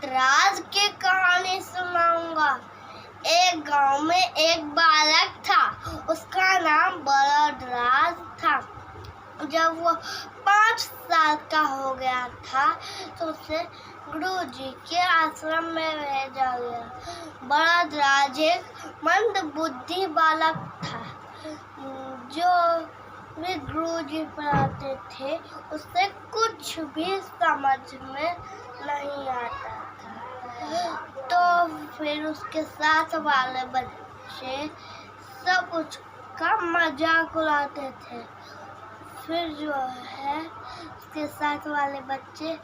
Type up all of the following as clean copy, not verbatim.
बलदराज की कहानी सुनाऊंगा। एक गांव में एक बालक था, उसका नाम बलदराज था। जब वो 5 साल का हो गया था तो उसे गुरुजी के आश्रम में भेजा गया। बलदराज एक मंदबुद्धि बालक था। जो भी गुरुजी पढ़ाते थे उसे कुछ भी समझ में नहीं आता था। तो फिर उसके साथ वाले बच्चे सब उसका मजाक उड़ाते थे। फिर जो है उसके साथ वाले बच्चे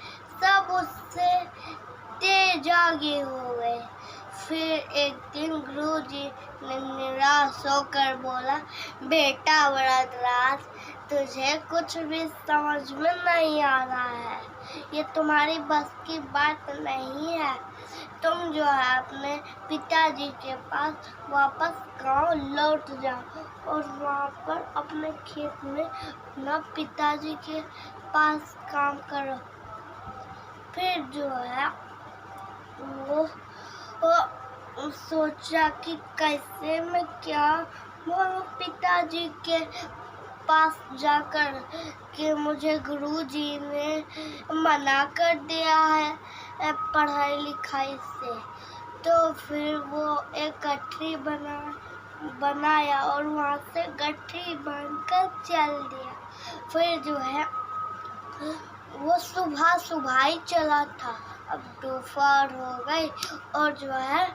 सब उससे तेजागी हो गए। फिर एक दिन गुरुजी ने निराश होकर बोला, बेटा बलदराज, तुझे कुछ भी समझ में नहीं आ रहा है, ये तुम्हारी बस की बात नहीं है। तुम जो है अपने पिताजी के पास वापस गांव लौट जाओ और वहाँ पर अपने खेत में अपना पिताजी के पास काम करो। फिर जो है वो सोचा कि कैसे मैं क्या बोलूं पिताजी के पास जाकर कि मुझे गुरुजी ने मना कर दिया है पढ़ाई लिखाई से। तो फिर वो एक गठरी बनाया और वहाँ से गठरी बनकर चल दिया। फिर जो है वो सुबह ही चला था। अब दोपहर हो गई और जो है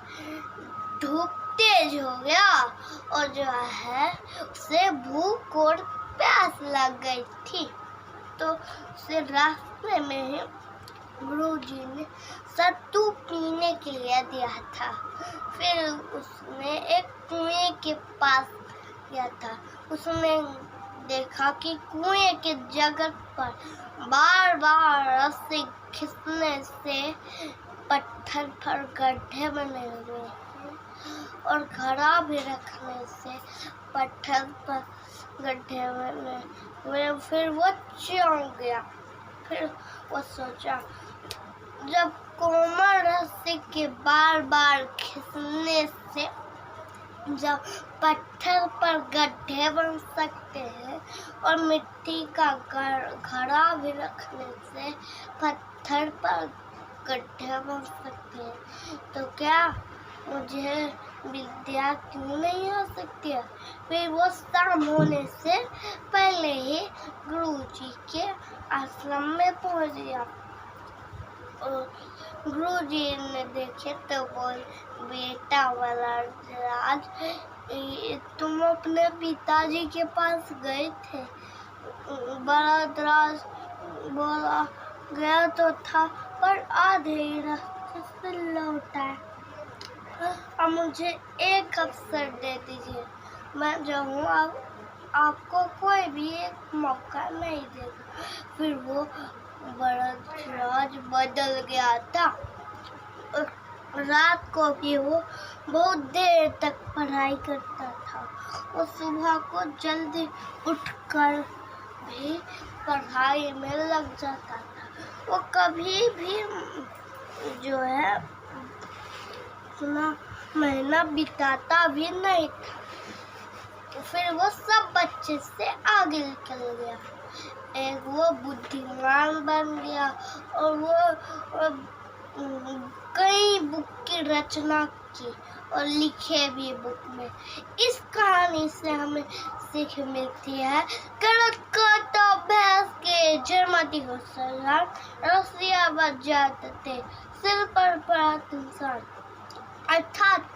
धूप तेज हो गया और जो है उसे भूख और प्यास लग गई थी। तो उसे रास्ते में ही गुरुजी ने सत्तू पीने के लिए दिया था। फिर उसने एक कुएं के पास गया था। उसने देखा कि कुएं के जगह पर बार बार रस्सी खींचने से पत्थर पर गड्ढे बने हुए हैं और घड़ा भी रखने से पत्थर पर गड्ढे बने हुए। फिर वो चौंक गया। फिर वो सोचा, जब कोमल रस्सी के बार बार खींचने से जब पत्थर पर गड्ढे बन सकते हैं और मिट्टी का घड़ा भी रखने से पत्थर पर गड्ढे बन सकते हैं, तो क्या मुझे विद्या क्यों नहीं हो सकती है। फिर वो शाम होने से पहले ही गुरुजी के आश्रम में पहुंच गया। गुरुजी ने देखे तो बोल, बेटा बलदराज, तुम अपने पिताजी के पास गए थे। बलदराज बोला, गया तो था पर आधे ही रास्ते से लौट आया। अब मुझे एक अवसर दे दीजिए, मैं जो हूँ आपको कोई भी एक मौका नहीं देगा। फिर वो बलदराज बदल गया था। रात को भी वो बहुत देर तक पढ़ाई करता था और सुबह को जल्दी उठकर भी पढ़ाई में लग जाता था। वो कभी भी जो है उतना महीना बिताता भी नहीं था। फिर वो सब बच्चे से आगे निकल गया। एक वो बुद्धिमान बन गया और वो कई बुक की रचना की और लिखे भी बुक में। इस कहानी से हमें सीख मिलती है, गलत करता भैंस के जन्मती हो सलाम, रस्सियाँ बच जाते थे सिर पर पड़ा इंसान। अर्थात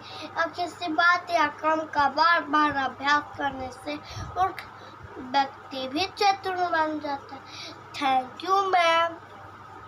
किसी बात या काम का बार बार अभ्यास करने से मूर्ख व्यक्ति भी चतुर बन जाता है। Thank you ma'am.